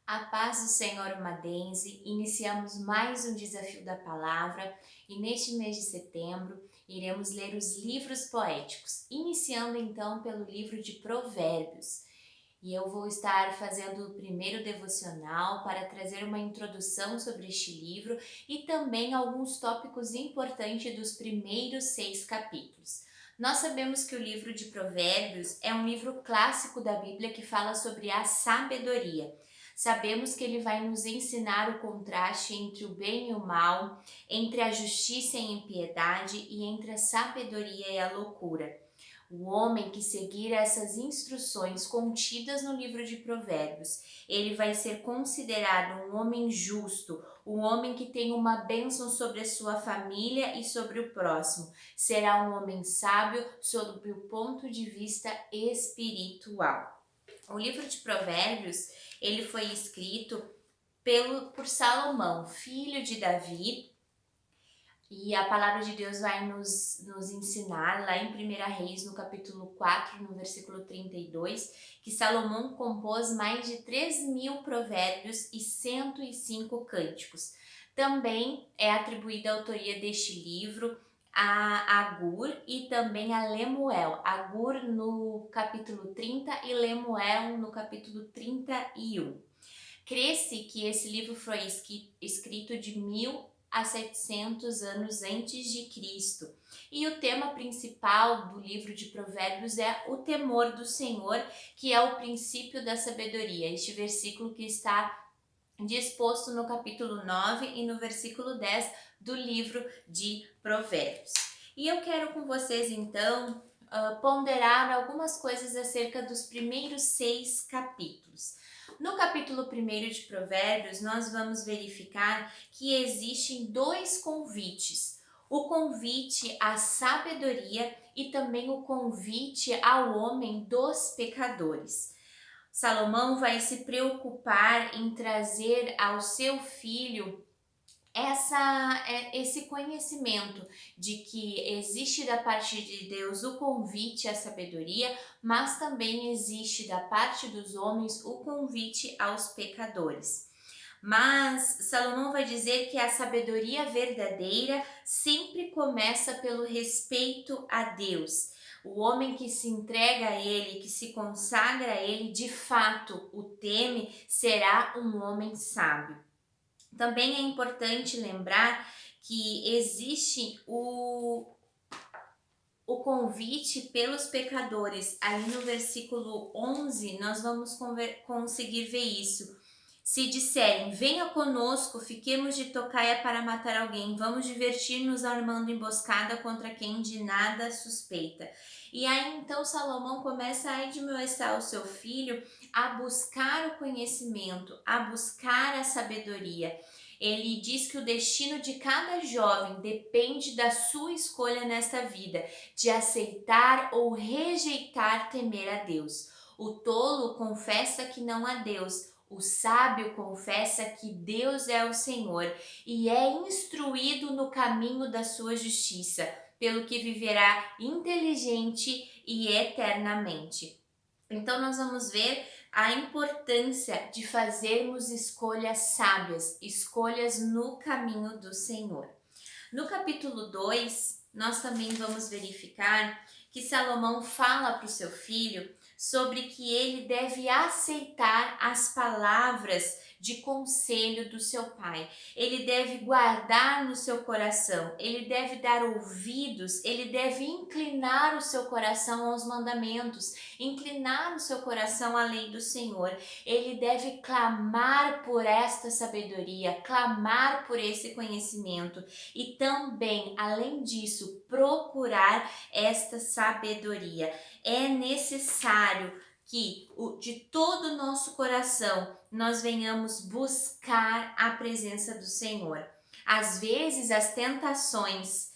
A paz do Senhor Madense, iniciamos mais um desafio da palavra e neste mês de setembro iremos ler os livros poéticos, iniciando então pelo livro de Provérbios. E eu vou estar fazendo o primeiro devocional para trazer uma introdução sobre este livro e também alguns tópicos importantes dos primeiros 6 capítulos. Nós sabemos que o livro de Provérbios é um livro clássico da Bíblia que fala sobre a sabedoria. Sabemos que ele vai nos ensinar o contraste entre o bem e o mal, entre a justiça e a impiedade e entre a sabedoria e a loucura. O homem que seguir essas instruções contidas no livro de Provérbios, ele vai ser considerado um homem justo, um homem que tem uma bênção sobre a sua família e sobre o próximo. Será um homem sábio sob o ponto de vista espiritual. O livro de Provérbios, ele foi escrito por Salomão, filho de Davi, e a palavra de Deus vai nos ensinar lá em 1 Reis, no capítulo 4, no versículo 32, que Salomão compôs mais de 3.000 provérbios e 105 cânticos. Também é atribuída a autoria deste livro a Agur e também a Lemuel. Agur no capítulo 30 e Lemuel no capítulo 31. Crê-se que esse livro foi escrito de 1.000 a 700 anos antes de Cristo. E o tema principal do livro de Provérbios é o temor do Senhor, que é o princípio da sabedoria. Este versículo que está disposto no capítulo 9 e no versículo 10 do livro de Provérbios. E eu quero com vocês então ponderar algumas coisas acerca dos primeiros 6 capítulos. No capítulo 1 de Provérbios, nós vamos verificar que existem 2 convites. O convite à sabedoria e também o convite ao homem dos pecadores. Salomão vai se preocupar em trazer ao seu filho esse conhecimento de que existe da parte de Deus o convite à sabedoria, mas também existe da parte dos homens o convite aos pecadores. Mas Salomão vai dizer que a sabedoria verdadeira sempre começa pelo respeito a Deus. O homem que se entrega a Ele, que se consagra a Ele, de fato o teme, será um homem sábio. Também é importante lembrar que existe o convite pelos pecadores. Ali no versículo 11, nós vamos conseguir ver isso. Se disserem, venha conosco, fiquemos de tocaia para matar alguém, vamos divertir-nos armando emboscada contra quem de nada suspeita. E aí então Salomão começa a admoestar o seu filho a buscar o conhecimento, a buscar a sabedoria. Ele diz que o destino de cada jovem depende da sua escolha nesta vida, de aceitar ou rejeitar temer a Deus. O tolo confessa que não há Deus, o sábio confessa que Deus é o Senhor e é instruído no caminho da sua justiça, pelo que viverá inteligente e eternamente. Então nós vamos ver a importância de fazermos escolhas sábias, escolhas no caminho do Senhor. No capítulo 2, nós também vamos verificar que Salomão fala para o seu filho sobre que ele deve aceitar as palavras de conselho do seu pai. Ele deve guardar no seu coração, ele deve dar ouvidos, ele deve inclinar o seu coração aos mandamentos, inclinar o seu coração à lei do Senhor. Ele deve clamar por esta sabedoria, clamar por esse conhecimento e também, além disso, procurar esta sabedoria. É necessário que de todo o nosso coração nós venhamos buscar a presença do Senhor. Às vezes as tentações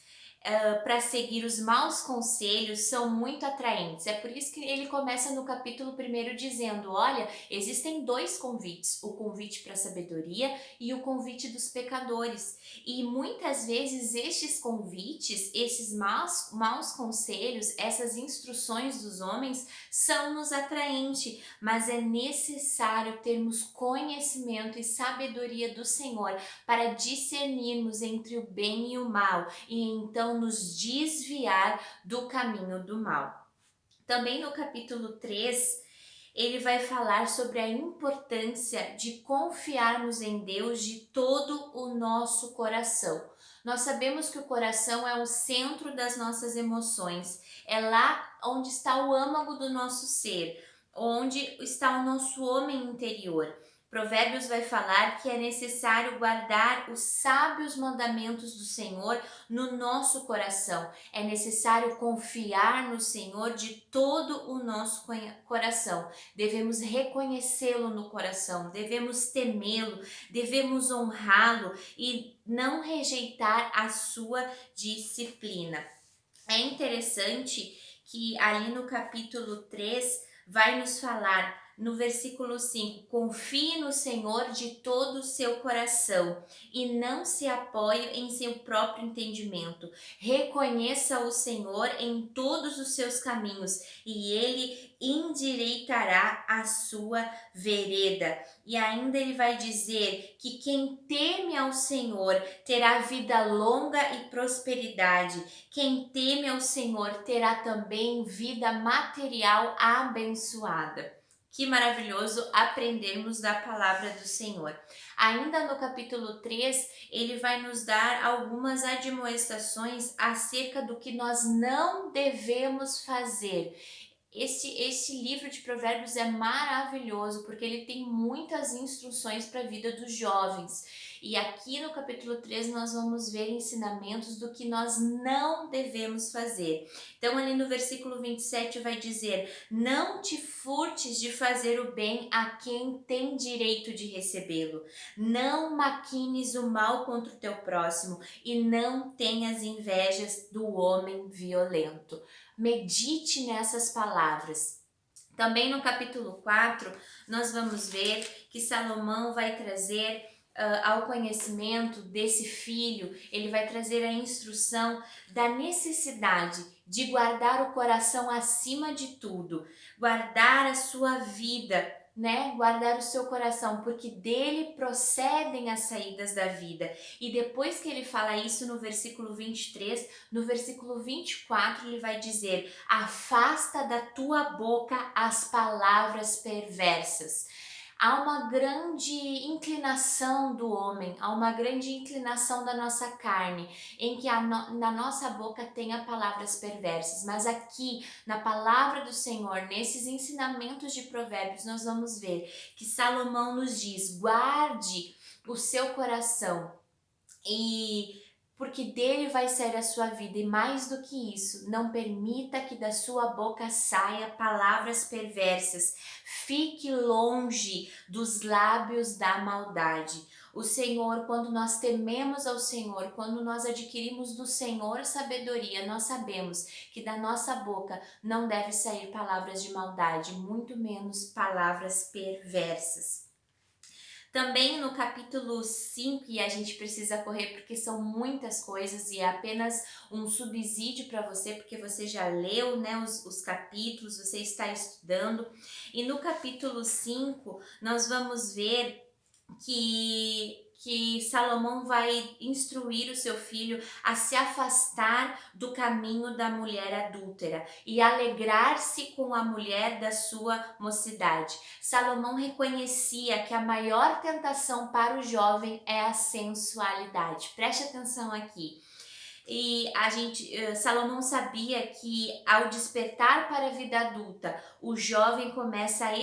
para seguir os maus conselhos são muito atraentes. É por isso que ele começa no capítulo 1 dizendo: olha, existem dois convites, o convite para a sabedoria e o convite dos pecadores. E muitas vezes estes convites, esses maus conselhos, essas instruções dos homens são-nos atraentes, mas é necessário termos conhecimento e sabedoria do Senhor para discernirmos entre o bem e o mal e então nos desviar do caminho do mal. Também no capítulo 3, ele vai falar sobre a importância de confiarmos em Deus de todo o nosso coração. Nós sabemos que o coração é o centro das nossas emoções, é lá onde está o âmago do nosso ser, onde está o nosso homem interior. Provérbios vai falar que é necessário guardar os sábios mandamentos do Senhor no nosso coração. É necessário confiar no Senhor de todo o nosso coração. Devemos reconhecê-lo no coração, devemos temê-lo, devemos honrá-lo e não rejeitar a sua disciplina. É interessante que ali no capítulo 3 vai nos falar no versículo 5, confie no Senhor de todo o seu coração e não se apoie em seu próprio entendimento. Reconheça o Senhor em todos os seus caminhos e ele endireitará a sua vereda. E ainda ele vai dizer que quem teme ao Senhor terá vida longa e prosperidade. Quem teme ao Senhor terá também vida material abençoada. Que maravilhoso aprendermos da palavra do Senhor. Ainda no capítulo 3, ele vai nos dar algumas admoestações acerca do que nós não devemos fazer. Esse livro de Provérbios é maravilhoso porque ele tem muitas instruções para a vida dos jovens. E aqui no capítulo 3 nós vamos ver ensinamentos do que nós não devemos fazer. Então ali no versículo 27 vai dizer: não te furtes de fazer o bem a quem tem direito de recebê-lo. Não maquines o mal contra o teu próximo e não tenhas invejas do homem violento. Medite nessas palavras. Também no capítulo 4, nós vamos ver que Salomão vai trazer ao conhecimento desse filho, ele vai trazer a instrução da necessidade de guardar o coração acima de tudo, guardar a sua vida, guardar o seu coração, porque dele procedem as saídas da vida. E depois que ele fala isso no versículo 23, no versículo 24 ele vai dizer: afasta da tua boca as palavras perversas. Há uma grande inclinação do homem, há uma grande inclinação da nossa carne, em que na nossa boca tenha palavras perversas. Mas aqui, na palavra do Senhor, nesses ensinamentos de Provérbios, nós vamos ver que Salomão nos diz: guarde o seu coração, porque dele vai sair a sua vida, e mais do que isso, não permita que da sua boca saia palavras perversas. Fique longe dos lábios da maldade. O Senhor, quando nós tememos ao Senhor, quando nós adquirimos do Senhor sabedoria, nós sabemos que da nossa boca não deve sair palavras de maldade, muito menos palavras perversas. Também no capítulo 5, e a gente precisa correr porque são muitas coisas e é apenas um subsídio para você, porque você já leu, os capítulos, você está estudando. E no capítulo 5, nós vamos ver que Salomão vai instruir o seu filho a se afastar do caminho da mulher adúltera e alegrar-se com a mulher da sua mocidade. Salomão reconhecia que a maior tentação para o jovem é a sensualidade. Preste atenção aqui. E Salomão sabia que ao despertar para a vida adulta, o jovem começa a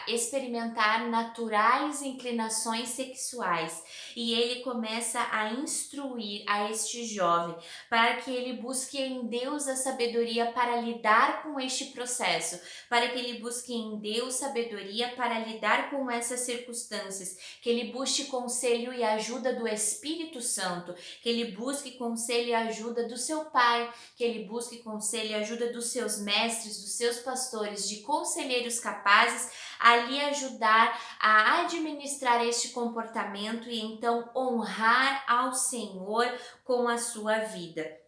experimentar naturais inclinações sexuais, e ele começa a instruir a este jovem para que ele busque em Deus a sabedoria para lidar com este processo, para que ele busque em Deus sabedoria para lidar com essas circunstâncias, que ele busque conselho e ajuda do Espírito Santo, que ele busque conselho e ajuda do seu pai, que ele busque conselho e ajuda dos seus mestres, dos seus pastores, de conselheiros capazes a lhe ajudar a administrar este comportamento e então honrar ao Senhor com a sua vida.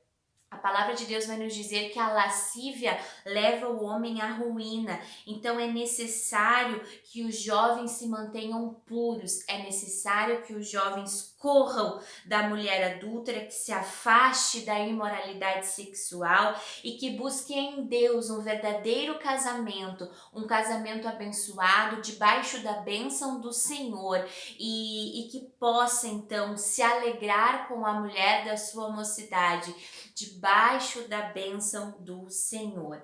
A palavra de Deus vai nos dizer que a lascívia leva o homem à ruína. Então é necessário que os jovens se mantenham puros. É necessário que os jovens corram da mulher adúltera, que se afaste da imoralidade sexual e que busque em Deus um verdadeiro casamento, um casamento abençoado, debaixo da bênção do Senhor e que possa então se alegrar com a mulher da sua mocidade, debaixo da bênção do Senhor.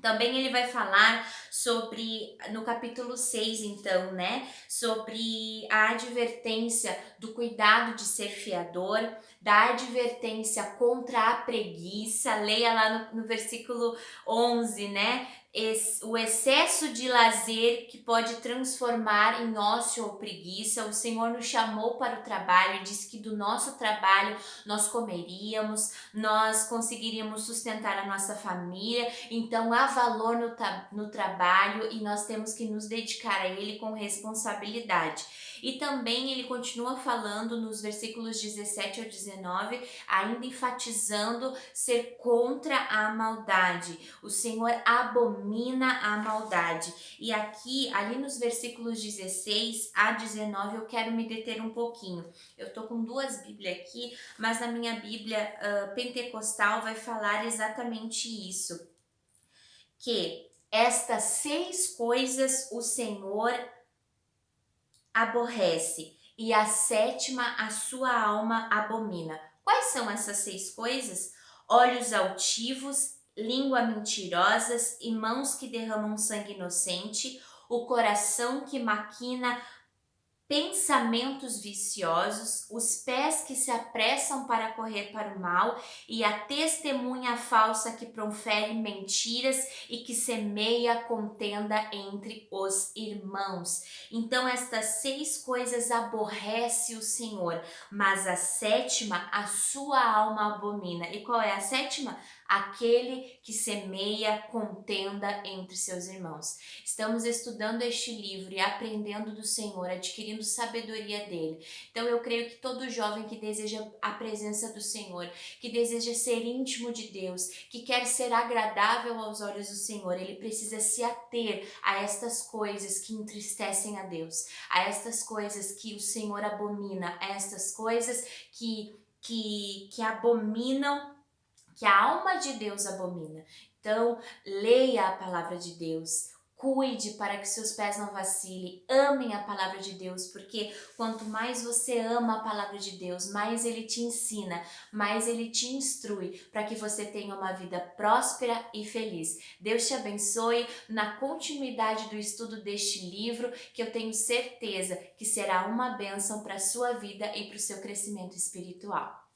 Também ele vai falar sobre, no capítulo 6 então, né, sobre a advertência do cuidado de ser fiador, da advertência contra a preguiça. Leia lá no versículo 11, né, o excesso de lazer que pode transformar em ócio ou preguiça. O Senhor nos chamou para o trabalho, disse que do nosso trabalho nós comeríamos, nós conseguiríamos sustentar a nossa família. Então há valor no trabalho e nós temos que nos dedicar a ele com responsabilidade. E também ele continua falando nos versículos 17 ao 19, ainda enfatizando ser contra a maldade. O Senhor abomina a maldade. E aqui, ali nos versículos 16 a 19, eu quero me deter um pouquinho. Eu tô com duas Bíblias aqui, mas na minha Bíblia pentecostal vai falar exatamente isso. Que estas 6 coisas o Senhor aborrece e a 7ª a sua alma abomina. Quais são essas 6 coisas? Olhos altivos, língua mentirosas e mãos que derramam sangue inocente, o coração que maquina pensamentos viciosos, os pés que se apressam para correr para o mal e a testemunha falsa que profere mentiras e que semeia contenda entre os irmãos. Então estas 6 coisas aborrece o Senhor, mas a 7ª a sua alma abomina. E qual é a 7ª? Aquele que semeia contenda entre seus irmãos. Estamos estudando este livro e aprendendo do Senhor, adquirindo sabedoria dele. Então eu creio que todo jovem que deseja a presença do Senhor, que deseja ser íntimo de Deus, que quer ser agradável aos olhos do Senhor, ele precisa se ater a estas coisas que entristecem a Deus, a estas coisas que o Senhor abomina, a estas coisas que abominam, que a alma de Deus abomina. Então, leia a palavra de Deus, cuide para que seus pés não vacilem, amem a palavra de Deus, porque quanto mais você ama a palavra de Deus, mais ele te ensina, mais ele te instrui para que você tenha uma vida próspera e feliz. Deus te abençoe na continuidade do estudo deste livro, que eu tenho certeza que será uma bênção para a sua vida e para o seu crescimento espiritual.